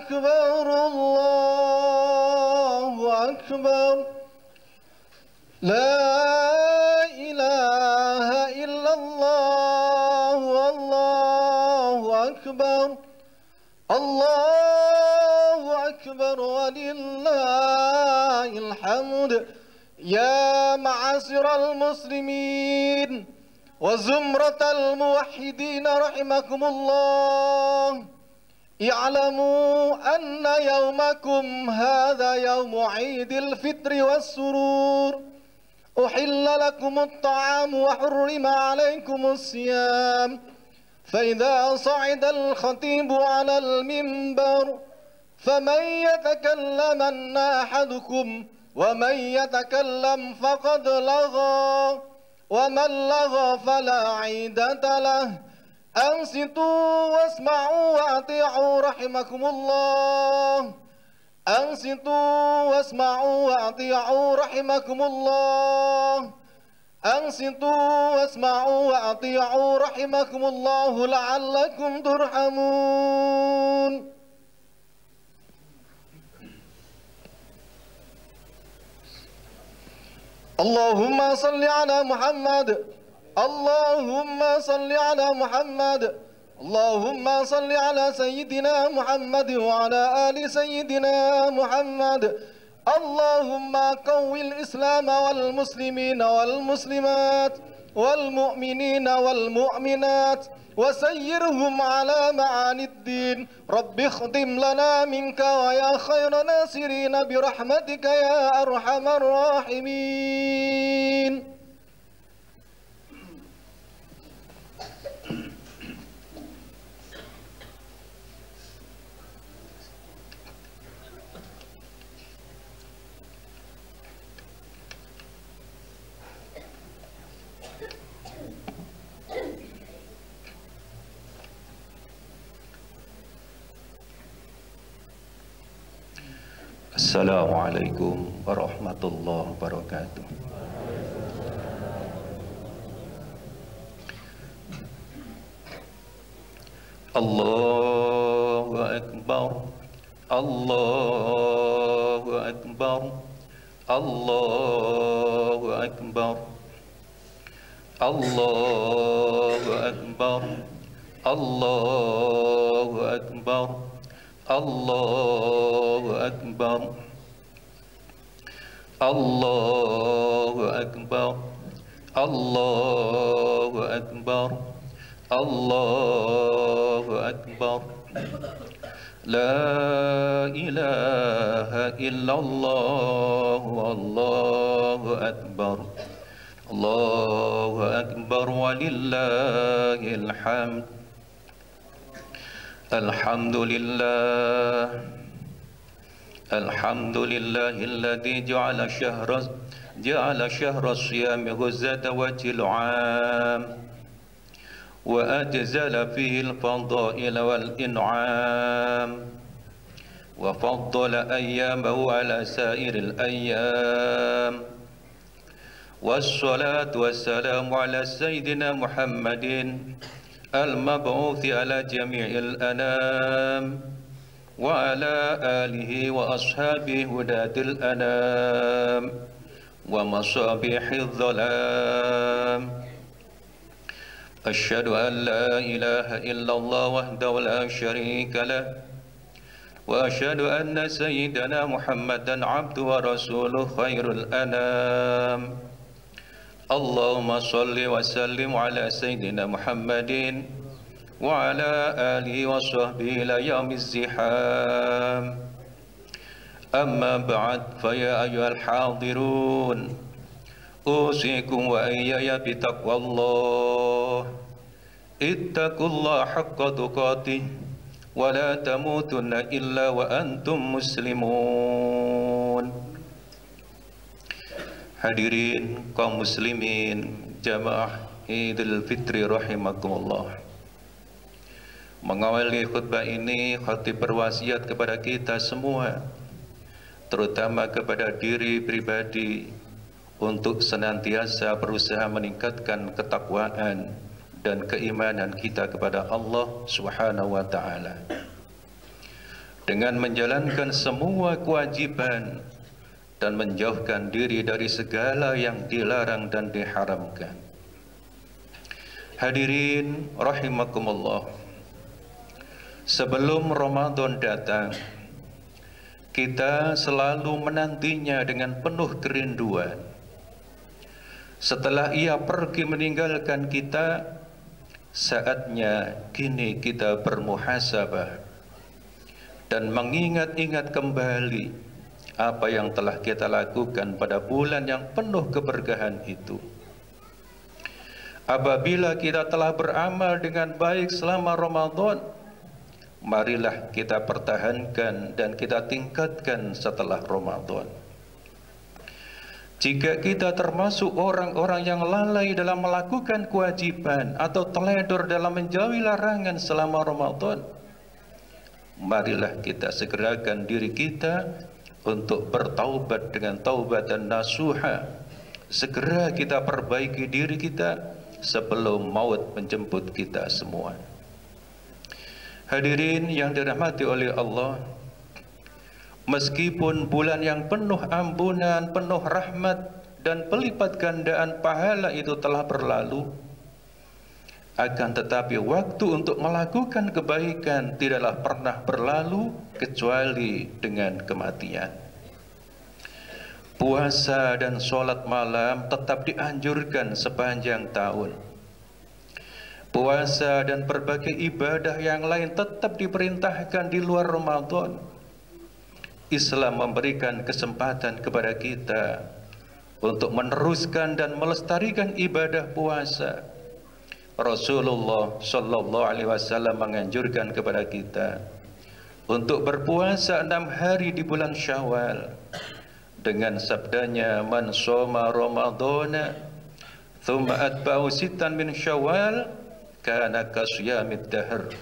أكبر الله أكبر لا إله إلا الله والله أكبر الله أكبر ولله الحمد. يا معاشر المسلمين وزمرة الموحدين رحمكم الله، اعلموا أن يومكم هذا يوم عيد الفطر والسرور، أحل لكم الطعام وحرم عليكم الصيام، فإذا صعد الخطيب على المنبر فمن يتكلمن أحدكم ومن يتكلم فقد لغى ومن لغى فلا عيدة له. أنصتوا واسمعوا وأطيعوا رحمكم الله. أنصتوا واسمعوا وأطيعوا رحمكم الله. أنصتوا واسمعوا وأطيعوا رحمكم الله لعلكم ترحمون. اللهم صل على محمد. اللهم صل على محمد. اللهم صل على سيدنا محمد وعلى آل سيدنا محمد. اللهم قوي الإسلام والمسلمين والمسلمات والمؤمنين والمؤمنات وسيرهم على معاني الدين. رب اختم لنا منك ويا خير ناصرين برحمتك يا أرحم الراحمين. Assalamualaikum warahmatullahi wabarakatuh. Allahu Akbar, Allahu Akbar, Allahu Akbar, Allahu Akbar, Allahu Akbar, Allahu Akbar, Allahu Akbar, Allahu Akbar, Allahu Akbar. La ilaha illallah wallahu akbar. Allahu Akbar walillahil hamd. Alhamdulillah, alhamdulillahilladzi ja'ala shahra siyami ghuzzata wajhil 'am wa ajzala fihi al-fadaila wal in'am wa faddala ayyamahu ala sa'iril ayyam. Wassalatu wassalamu ala sayyidina Muhammadin المبعوث على جميع الأنام وعلى آله وأصحابه هداة الأنام ومصابيح الظلام. أشهد أن لا إله إلا الله وحده لا شريك له وأشهد أن سيدنا محمدا عبده ورسوله خير الأنام. اللهم صل وسلم على سيدنا محمد وعلى آله وصحبه إلى يوم الزحام. أما بعد فيا أيها الحاضرون أوصيكم وإياي بتقوى الله. اتقوا الله حق تقاته ولا تموتن إلا وأنتم مسلمون. Hadirin kaum muslimin jamaah Idul Fitri rahimakumullah. Mengawali khutbah ini, khatib berwasiat kepada kita semua, terutama kepada diri pribadi, untuk senantiasa berusaha meningkatkan ketakwaan dan keimanan kita kepada Allah Subhanahu wa taala. dengan menjalankan semua kewajiban dan menjauhkan diri dari segala yang dilarang dan diharamkan. Hadirin rahimakumullah, sebelum Ramadan datang, kita selalu menantinya dengan penuh kerinduan. Setelah ia pergi meninggalkan kita, saatnya kini kita bermuhasabah dan mengingat-ingat kembali apa yang telah kita lakukan pada bulan yang penuh keberkahan itu. Apabila kita telah beramal dengan baik selama Ramadan, marilah kita pertahankan dan kita tingkatkan setelah Ramadan. Jika kita termasuk orang-orang yang lalai dalam melakukan kewajiban atau teledor dalam menjauhi larangan selama Ramadan, marilah kita segerakan diri kita untuk bertaubat dengan taubatan nasuha. Segera kita perbaiki diri kita sebelum maut menjemput kita semua. Hadirin yang dirahmati oleh Allah, meskipun bulan yang penuh ampunan, penuh rahmat dan pelipat gandaan pahala itu telah berlalu, akan tetapi waktu untuk melakukan kebaikan tidaklah pernah berlalu kecuali dengan kematian. Puasa dan sholat malam tetap dianjurkan sepanjang tahun. Puasa dan berbagai ibadah yang lain tetap diperintahkan di luar Ramadan. Islam memberikan kesempatan kepada kita untuk meneruskan dan melestarikan ibadah puasa. Rasulullah sallallahu alaihi wasallam menganjurkan kepada kita untuk berpuasa 6 hari di bulan Syawal dengan sabdanya, man shoma ramadhana thumma atba'u sittan min Syawal kana kasyamid dahr.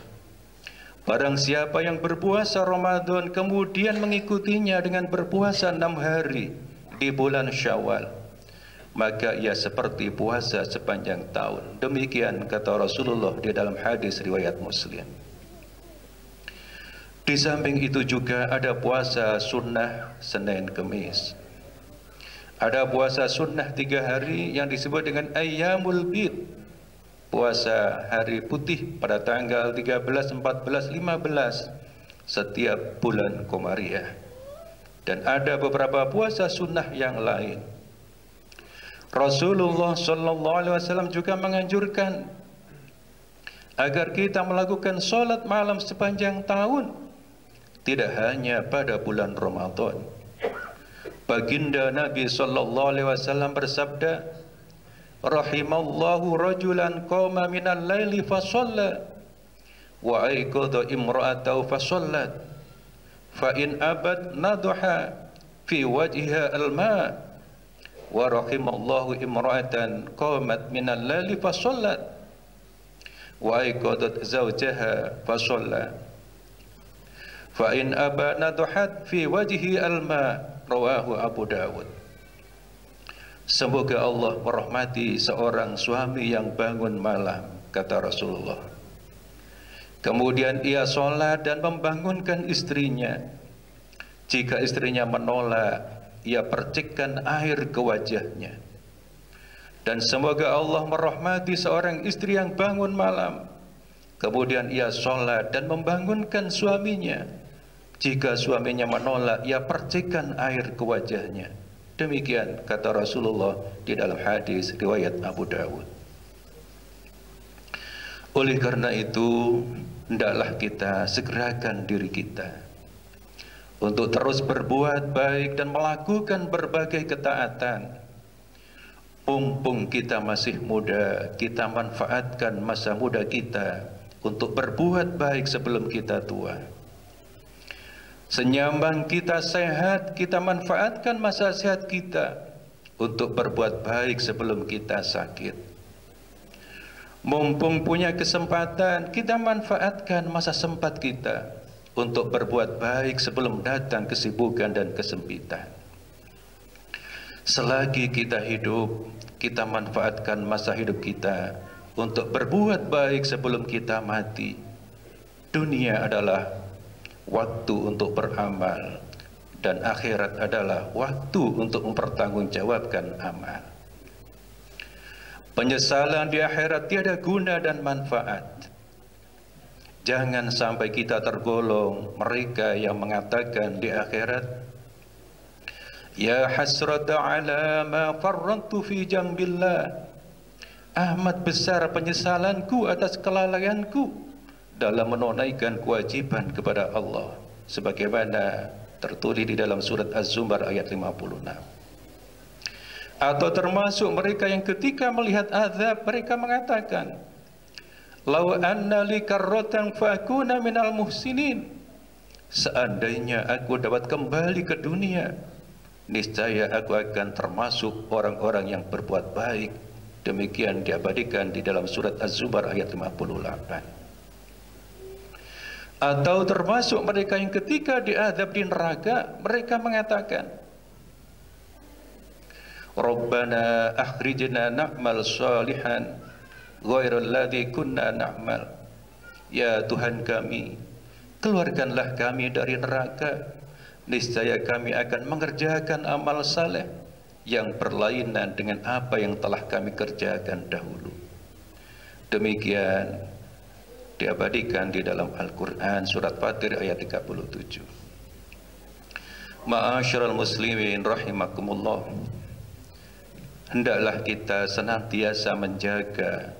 Barang siapa yang berpuasa Ramadan kemudian mengikutinya dengan berpuasa 6 hari di bulan Syawal, maka ia seperti puasa sepanjang tahun. Demikian kata Rasulullah di dalam hadis riwayat Muslim. Di samping itu juga ada puasa sunnah Senin Kemis. Ada puasa sunnah 3 hari yang disebut dengan Ayyamul Bid, puasa hari putih pada tanggal 13, 14, 15 setiap bulan Komariah. Dan ada beberapa puasa sunnah yang lain. Rasulullah sallallahu alaihi wasallam juga menganjurkan agar kita melakukan sholat malam sepanjang tahun, tidak hanya pada bulan Ramadan. Baginda Nabi sallallahu alaihi wasallam bersabda, rahimallahu rajulan qama minal laili fa shalla wa aiqadha imra'atahu fa shallat fa in abad nadha fi wajhiha al-ma' wa rahimallahu imra'atan qamat minal laili fa shallat wa aiqadat zawjaha fa shalla fa in aba nadhat fi wajhi alma, rawahu Abu Dawud. Semoga Allah merahmati seorang suami yang bangun malam, kata Rasulullah, kemudian ia sholat dan membangunkan istrinya. Jika istrinya menolak, ia percikkan air ke wajahnya. Dan semoga Allah merahmati seorang istri yang bangun malam, kemudian ia sholat dan membangunkan suaminya. Jika suaminya menolak, ia percikkan air ke wajahnya. Demikian kata Rasulullah di dalam hadis riwayat Abu Dawud. Oleh karena itu, hendaklah kita segerakan diri kita untuk terus berbuat baik dan melakukan berbagai ketaatan. Mumpung kita masih muda, kita manfaatkan masa muda kita untuk berbuat baik sebelum kita tua. Senyambang kita sehat, kita manfaatkan masa sehat kita untuk berbuat baik sebelum kita sakit. Mumpung punya kesempatan, kita manfaatkan masa sempat kita untuk berbuat baik sebelum datang kesibukan dan kesempitan. Selagi kita hidup, kita manfaatkan masa hidup kita untuk berbuat baik sebelum kita mati. Dunia adalah waktu untuk beramal, dan akhirat adalah waktu untuk mempertanggungjawabkan amal. Penyesalan di akhirat tiada guna dan manfaat. Jangan sampai kita tergolong mereka yang mengatakan di akhirat, ya hasrata ala ma farrantu fi jambillah, amat besar penyesalanku atas kelalaianku dalam menunaikan kewajiban kepada Allah, sebagaimana tertulis di dalam surat Az-Zumar ayat 56. Atau termasuk mereka yang ketika melihat azab mereka mengatakan, law anna li karratan fakuna minal muhsinin, seandainya aku dapat kembali ke dunia, niscaya aku akan termasuk orang-orang yang berbuat baik. Demikian diabadikan di dalam surat Az-Zumar ayat 58. Atau termasuk mereka yang ketika diazab di neraka mereka mengatakan, Rabbana akhrijna na'mal salihan ghairal ladzi kunna na'mal. Ya Tuhan kami, keluarkanlah kami dari neraka, niscaya kami akan mengerjakan amal saleh yang berlainan dengan apa yang telah kami kerjakan dahulu. Demikian diabadikan di dalam Al-Quran surat Fatir ayat 37. Ma'asyiral muslimin rahimakumullah, hendaklah kita senantiasa menjaga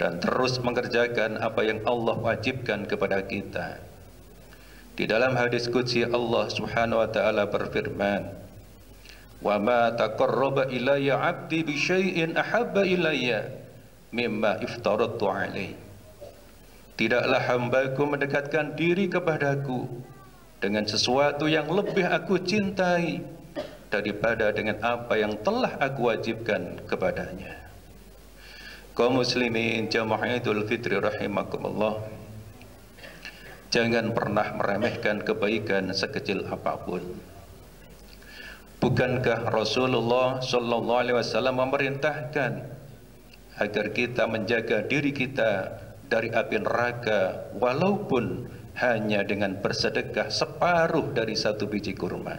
dan terus mengerjakan apa yang Allah wajibkan kepada kita. Di dalam hadis qudsi Allah Subhanahu wa taala berfirman, wa ma taqarraba ilayya 'abdi bi syai'in ahabba ilayya mimma iftaradtu alaihi. Tidaklah hambaku mendekatkan diri kepadaku dengan sesuatu yang lebih aku cintai daripada dengan apa yang telah aku wajibkan kepadanya. Kaum muslimin jamaah Idul Fitri rahimakumullah, jangan pernah meremehkan kebaikan sekecil apapun. Bukankah Rasulullah sallallahu alaihi wasallam memerintahkan agar kita menjaga diri kita dari api neraka walaupun hanya dengan bersedekah separuh dari satu biji kurma?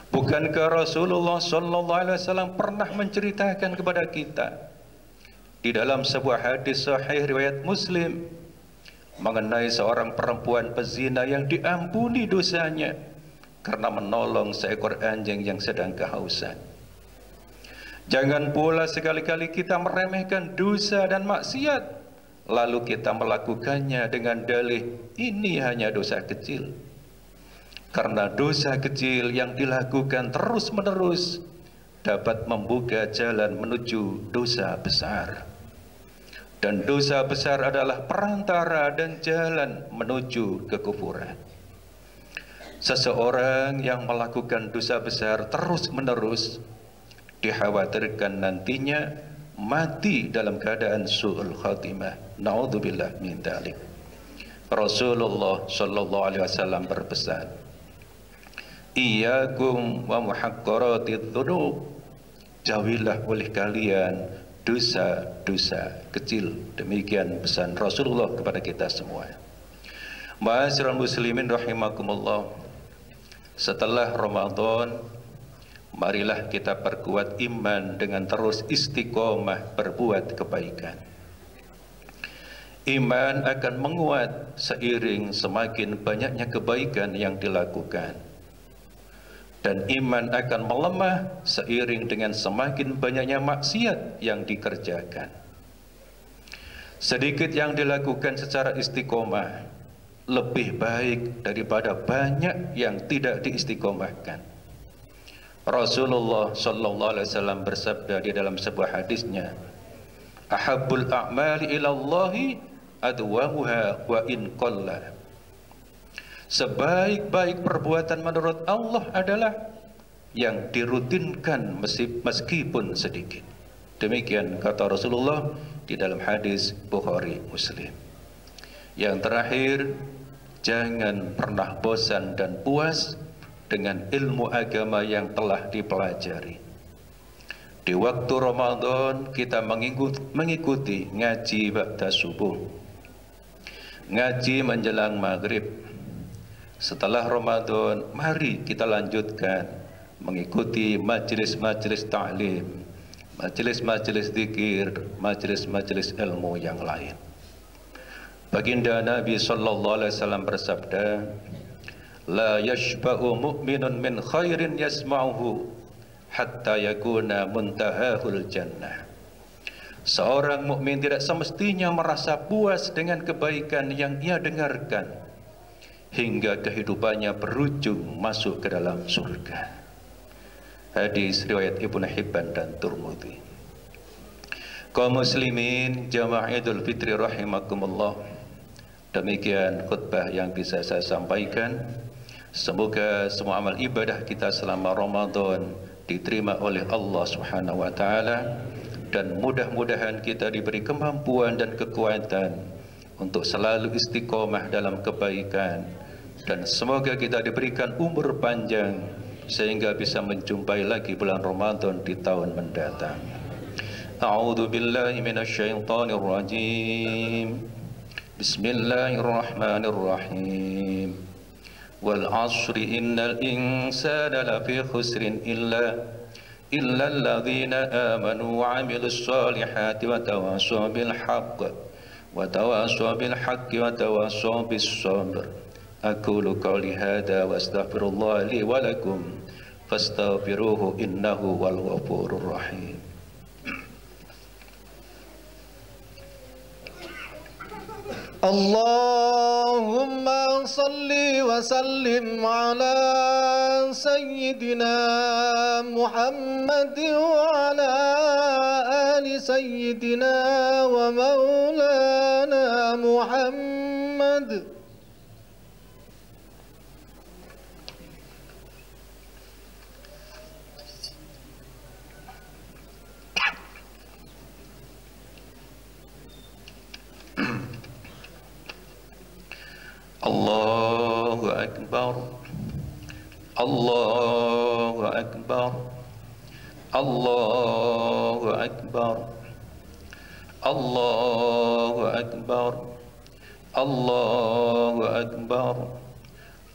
Bukankah Rasulullah sallallahu alaihi wasallam pernah menceritakan kepada kita di dalam sebuah hadis sahih riwayat Muslim mengenai seorang perempuan pezina yang diampuni dosanya karena menolong seekor anjing yang sedang kehausan? Jangan pula sekali-kali kita meremehkan dosa dan maksiat, lalu kita melakukannya dengan dalih ini hanya dosa kecil. Karena dosa kecil yang dilakukan terus-menerus dapat membuka jalan menuju dosa besar. Dan dosa besar adalah perantara dan jalan menuju kekufuran. Seseorang yang melakukan dosa besar terus-menerus dikhawatirkan nantinya mati dalam keadaan su'ul khatimah. Na'udzubillah min dzalik. Rasulullah sallallahu alaihi wasallam berpesan, iyyakum wa muhaqqaratidz dzunub, jauhilah oleh kalian dosa-dosa kecil. Demikian pesan Rasulullah kepada kita semua. Ma'asyiral muslimin rahimakumullah, setelah Ramadan marilah kita perkuat iman dengan terus istiqomah berbuat kebaikan. Iman akan menguat seiring semakin banyaknya kebaikan yang dilakukan, dan iman akan melemah seiring dengan semakin banyaknya maksiat yang dikerjakan. Sedikit yang dilakukan secara istiqomah lebih baik daripada banyak yang tidak diistiqomahkan. Rasulullah sallallahu alaihi wasallam bersabda di dalam sebuah hadisnya, ahabbul a'mali ilallahi adwamuha wa in qalla. Sebaik-baik perbuatan menurut Allah adalah yang dirutinkan meskipun sedikit. Demikian kata Rasulullah di dalam hadis Bukhari Muslim. Yang terakhir, jangan pernah bosan dan puas dengan ilmu agama yang telah dipelajari. Di waktu Ramadan kita mengikuti ngaji ba'da subuh. ngaji menjelang maghrib. Setelah Ramadan, mari kita lanjutkan mengikuti majelis-majelis ta'lim, majelis-majelis zikir, majelis-majelis ilmu yang lain. Baginda Nabi sallallahu alaihi wasallam bersabda, la yashba'u mu'minun min khairin yasma'uhu hatta yakuna muntahahul jannah. Seorang mukmin tidak semestinya merasa puas dengan kebaikan yang ia dengarkan hingga kehidupannya berujung masuk ke dalam surga. Hadis riwayat Ibnu Hibban dan Tirmidzi. Kaum muslimin jamaah Idul Fitri rahimakumullah. Demikian khutbah yang bisa saya sampaikan. Semoga semua amal ibadah kita selama Ramadan diterima oleh Allah Subhanahu wa taala, dan mudah-mudahan kita diberi kemampuan dan kekuatan untuk selalu istiqomah dalam kebaikan, dan semoga kita diberikan umur panjang sehingga bisa menjumpai lagi bulan Ramadan di tahun mendatang. A'udzu billahi minasyaitonir rajim. Bismillahirrahmanirrahim. Wal 'ashri innal insana lafi khusrin illa alladhina amanu wa 'amilus solihati wa tawassaw bil haqqi wa tawassaw bis sabr. Aqulu qawli hadha wa astaghfirullah li wa lakum fastaghfiruhu innahu wal ghafurur rahim. Allahumma salli wa sallim ala sayyidina Muhammad wa ala ali sayyidina wa maulana Muhammad. Allahu Akbar, Allahu Akbar, Allahu Akbar, Allahu Akbar, Allahu Akbar,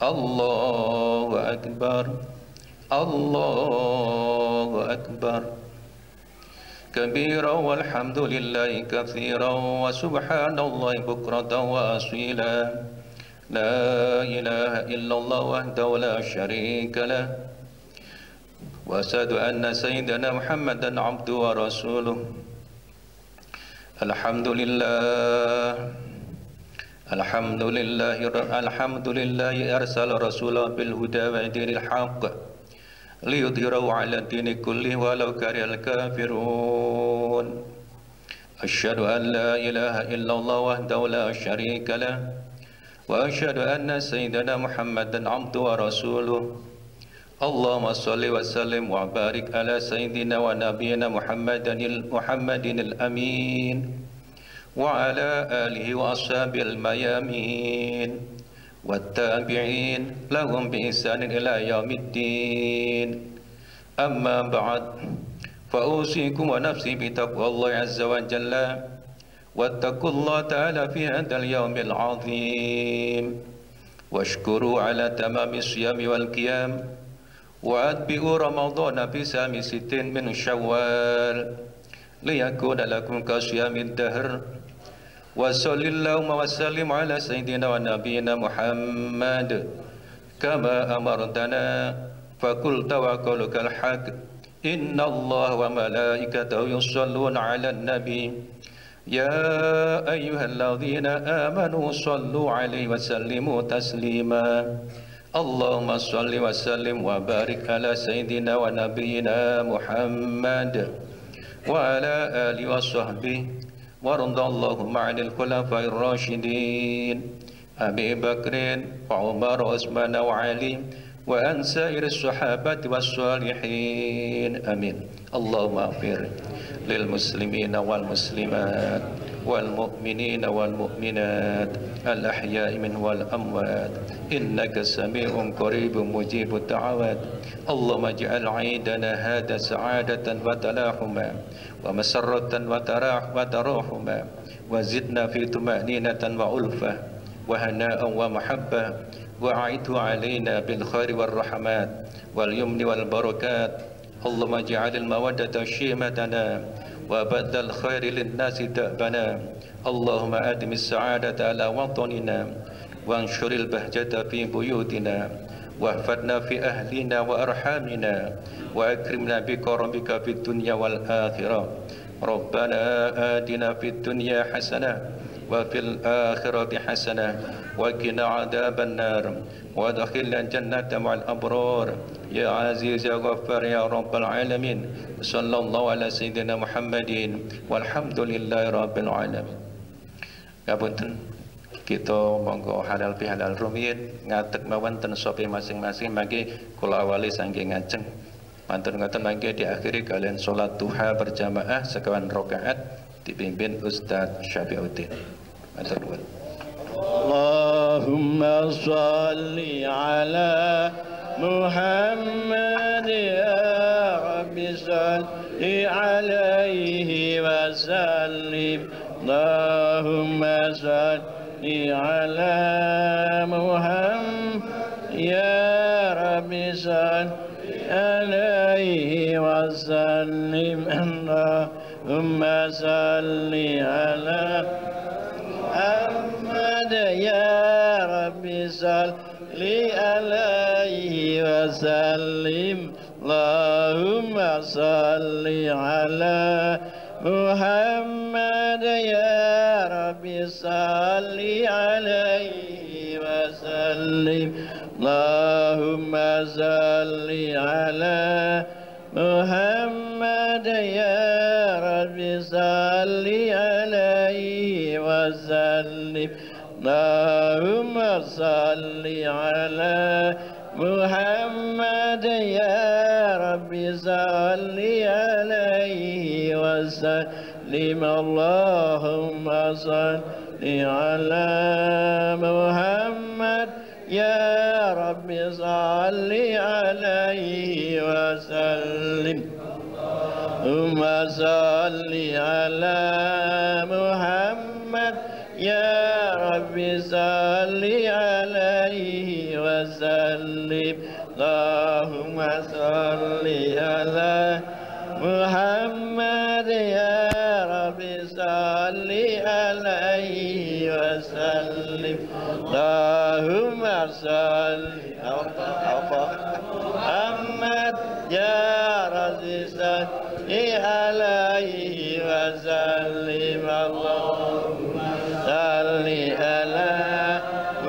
Allahu Akbar, Allahu Akbar. كبيرا والحمد لله كثيرا وسبحان الله بكرة وأصيلا. لا إله إلا الله وحده لا شريك له وأشهد أن سيدنا محمدا عبده ورسوله. الحمد لله أرسل رسوله بالهدى ودين الحق ليظهره على الدين كله ولو كره الكافرون. أشهد أن لا إله إلا الله وحده لا شريك له وأشهد أن سيدنا محمدا عبده ورسوله. اللهم صل وسلم وبارك على سيدنا ونبينا محمد الأمين وعلى آله وأصحابه الميامين والتابعين لهم بإحسان إلى يوم الدين. أما بعد فأوصيكم ونفسي بتقوى الله عز وجل واتقوا الله تعالى في هذا اليوم العظيم واشكروا على تمام الصيام والقيام وأتبعوا رمضان بصيام 60 من شوال ليكون لكم كصيام الدهر. وصل اللهم وسلم على سيدنا ونبينا محمد كما أمرتنا فقلت وقولك الحق إن الله وملائكته يصلون على النبي يا أيها الذين آمنوا صلوا عليه وسلموا تسليما. اللهم صل وسلم وبارك على سيدنا ونبينا محمد وعلى آله وصحبه وارض اللهم عن الخلفاء الراشدين أبي بكر وعمر وعثمان وعلي وعن سائر الصحابة والصالحين آمين. اللهم اغفر للمسلمين والمسلمات والمؤمنين والمؤمنات الأحياء منهم والأموات إنك سميع قريب مجيب الدعوات. اللهم اجعل عيدنا هذا سعادة وتلاحما ومسرة وتراحما وزدنا في طمأنينة وألفة وهناء ومحبة وأعده علينا بالخير والرحمات واليمن والبركات اللهم اجعل المودة شيمتنا وبذل الخير للناس دأبنا اللهم أدم السعادة على وطننا وانشر البهجة في بيوتنا واحفظنا في أهلنا وأرحامنا وأكرمنا بكرمك في الدنيا والآخرة ربنا آتنا في الدنيا حسنة وفي الآخرة حسنة وقنا عذاب النار وادخلنا الجنة مع الأبرار يا عزيز يا غفار يا رب العالمين صلى الله على سيدنا محمد والحمد لله رب العالمين. Ngapunten kita monggo halal bihalal rumiyin ngadeg mawon ten sope masing-masing mangke kula awali saking ngajeng mantun ngoten mangke diakhiri kalian salat duha berjamaah sekawan rakaat dipimpin Ustaz Syafiuddin. Matur nuwun. Allahumma shalli ala Muhammad ya Rabbi salli alaihi wa sallim. Allahumma salli ala Muhammad ya Rabbi salli alaihi wa sallim. Allahumma salli ala Muhammad ya Rabbi salli alaihi wa sallim. Allahumma salli ala Muhammad ya Rabbi salli alaihi wa sallim. Allahumma salli ala Muhammad ya Rabbi salli alaihi wa sallim. Allahumma salli ala Muhammad ya Rabbi salli alaihi wa sallim. Allahumma salli ala Muhammad ya Rabbi salli alaihi wa sallim. Allahumma salli ala Muhammad ya Rabbi salli alaihi wa sallim. Allahumma salli ala Muhammad ya Rabbi salli alaihi wa sallim. Allahumma salli ala Muhammad ya Rabbi salli alaihi wa sallim. Allahumma salli ala Muhammad ya Rabbi salli alaihi wa sallim. Allahumma salli ala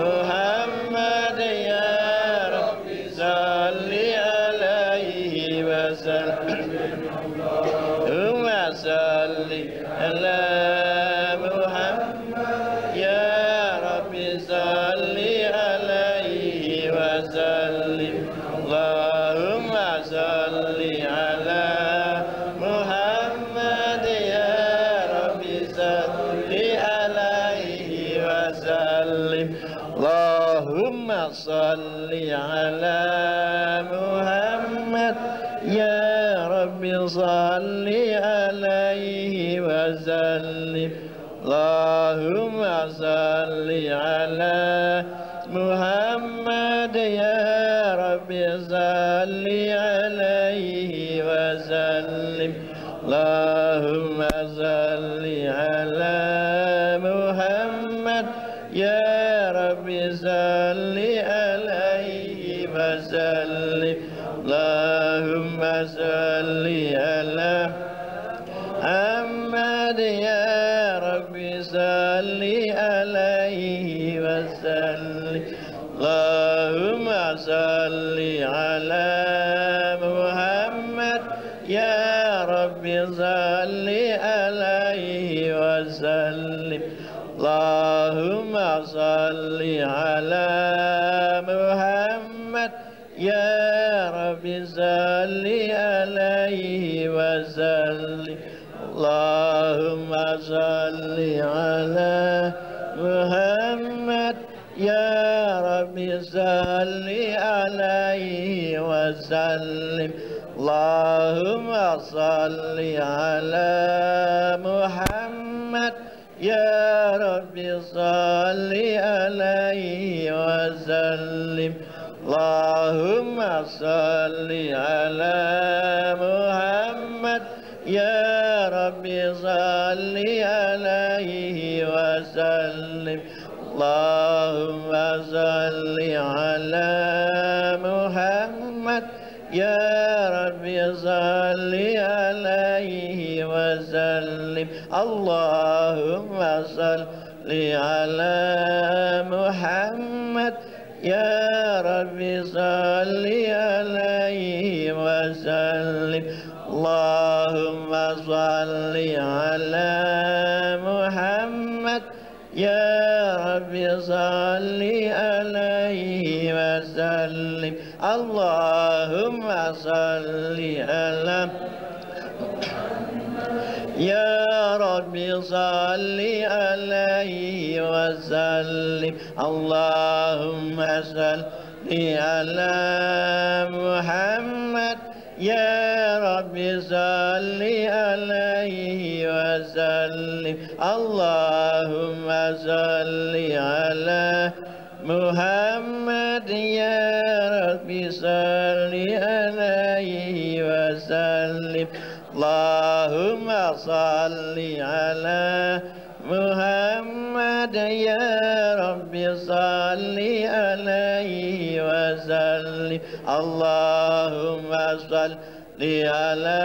Muhammad ya Rabbi salli alaihi wa sallim. Allahumma salli ala Muhammad ya Rabbi salli alaihi wa sallim. Allahumma salli ala Muhammad ya Rabbi salli alaihi wa sallim. Allahumma salli ala Muhammad ya Rabbi salli alaihi wa sallim. Allahumma salli ala Muhammad ya Rabbi salli alaihi wa sallim. Allahumma salli ala Muhammad ya Rabbi salli alaihi wa sallim. Allahumma salli ala Muhammad ya Rabbi salli alaihi wa sallim. Allahumma salli ala Muhammad ya Rabbi salli alaihi wa sallim. Allahumma salli ala Muhammad ya Rabbi salli alaihi wa sallim. Allahumma salli ala Muhammad يا رب صل عليه وسلم اللهم صل على محمد يا رب صل عليه وسلم اللهم صل على محمد يا رب صل عليه وسلم اللهم صل على محمد يا رب صل عليه وسلم اللهم صل على محمد يا رب صل عليه وسلم اللهم صل على يا رب صل عليه وسلم اللهم صل على محمد يا رب صل عليه وسلم اللهم صل على محمد يا رب صل عليه وسلم اللهم صل على محمد يا رب صل عليه وسلم اللهم صل على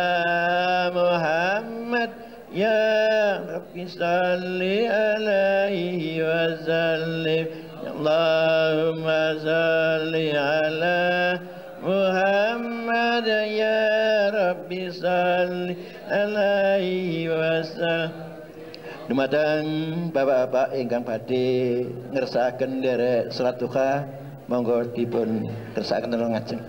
محمد يا رب صل عليه وسلم اللهم صل على محمد ya Rabbi salli alaihi wasallam. Dumateng bapak-bapak ingkang badhe ngersakaken nderek salat duha monggo dipun kersakaken ngajeng.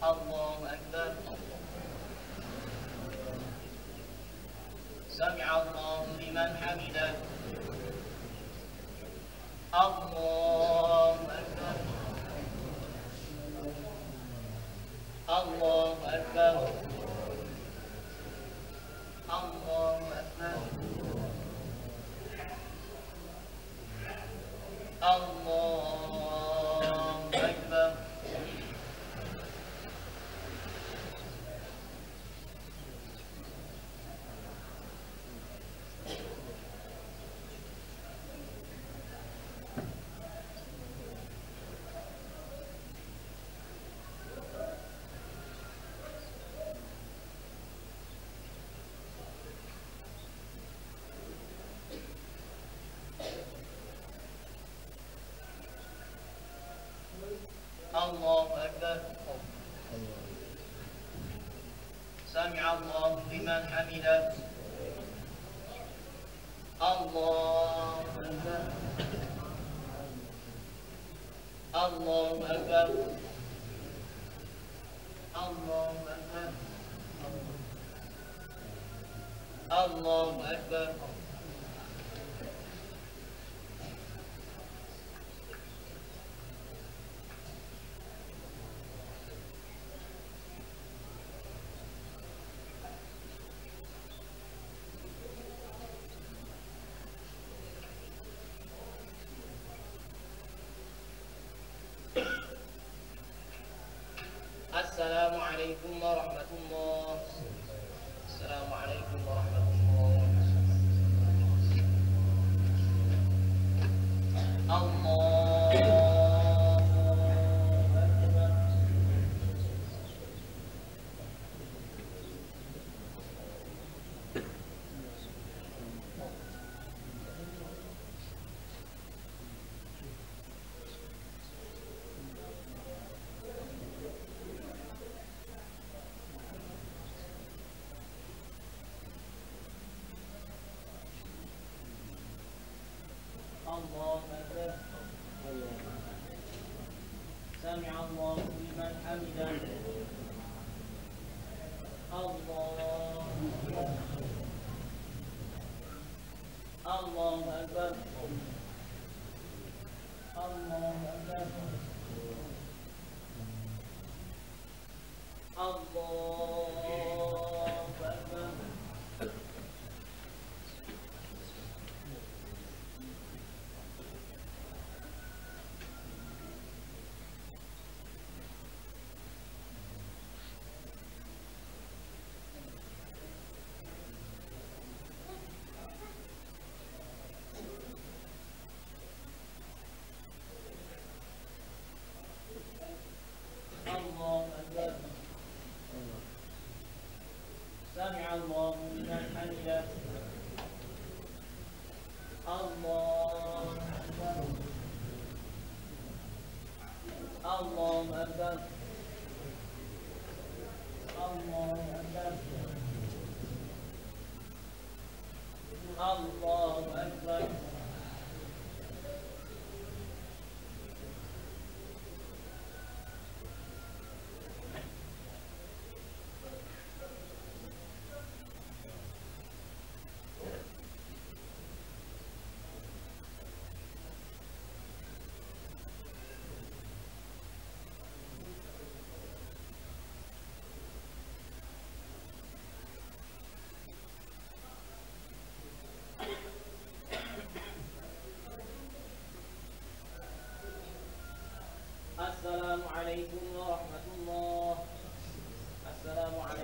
الله أكبر سمع الله لمن حمده الله أكبر الله أكبر الله أكبر الله أكبر الله أكبر سمع الله لمن حمده الله أكبر الله أكبر الله أكبر الله أكبر Assalamualaikum warahmatullahi wabarakatuh. Assalamualaikum warahmatullahi wabarakatuh. Allah. الله أكبر سمع الله لمن حمده الله الله أكبر الله أكبر الله أكبر الله أكبر سمع الله لمن حمده الله أكبر الله أكبر الله أكبر الله أكبر Assalamualaikum warahmatullahi wabarakatuh.